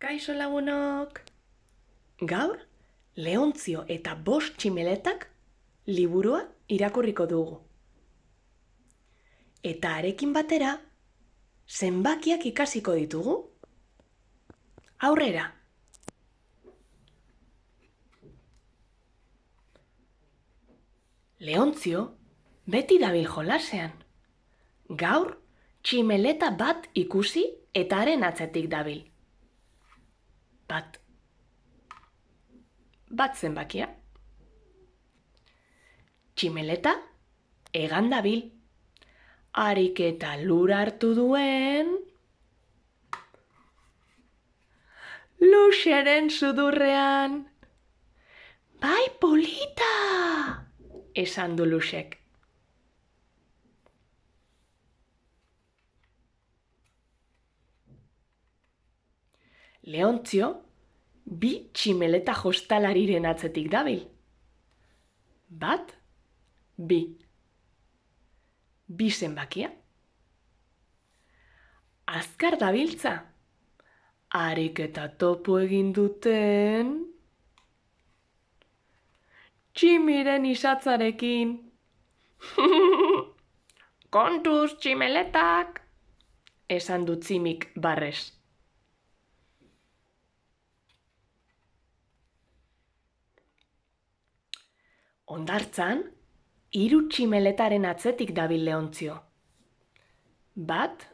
Kaixo lagunok! Gaur, Leontzio eta 5 tximeletak liburua irakurriko dugu. Eta harekin batera, zenbakiak ikasiko ditugu. Aurrera! Leontzio beti dabil jolasean. Gaur, tximeleta bat ikusi eta haren atzetik dabil. Bat zenbakia. Tximeleta egan dabil. Harik eta lur hartu duen Luxeren sudurrean. Bai polita! Esan du Luxek. Leontzio 2 tximeleta jostalariren atzetik dabil. 1, 2. 2 zenbakia. Azkar dabiltza. Harik eta topo egin duten tximiren isatzarekin. Kontuz tximeletak! Esan du Tximik barrez. Hondartzan, 3 tximeletaren atzetik dabil Leontzio. 1,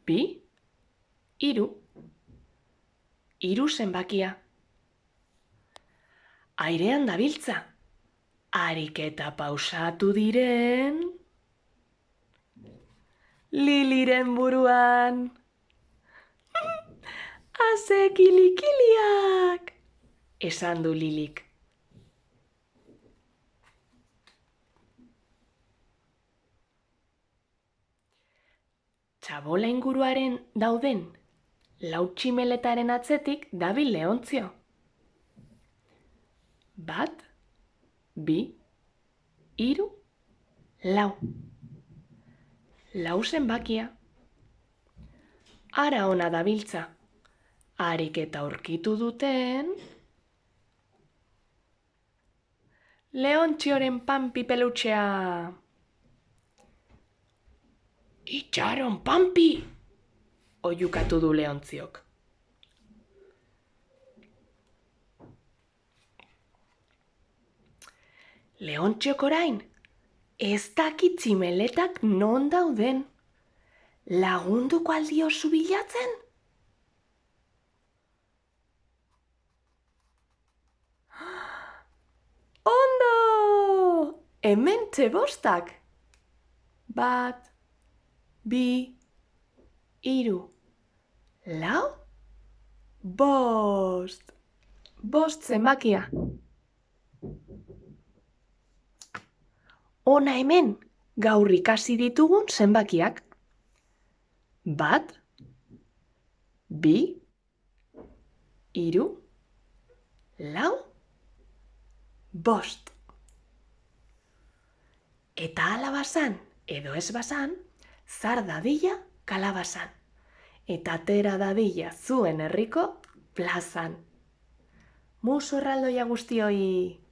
2, 3. 3 zenbakia. Airean dabiltza. Harik eta pausatu diren Liliren buruan. Aze kilikiliak! Esan du Lilik. Txabola inguruaren dauden 4 tximeletaren atzetik dabil Leontzio. 1, 2, 3, 4. 4 zenbakia. Hara ona dabiltza. Harik eta aurkitu duten Leontzioren Pampi pelutxea. Itxaron, Pampi! Oiukatu du Leontziok. Leontziok orain, ez dakit tximeletak non dauden. Lagunduko aldiozu bilatzen? Ondo! Hementxe 5. 1, 2, 3, 4, 5. 5 zenbakia. Hona hemen, gaur ikasi ditugun zenbakiak. 1, 2, 3, 4, 5. Eta hala bazan, edo ez bazan, zar dadila kalabazan. Eta atera dadila zuen herriko plazan. Musu erraldoia guztioi!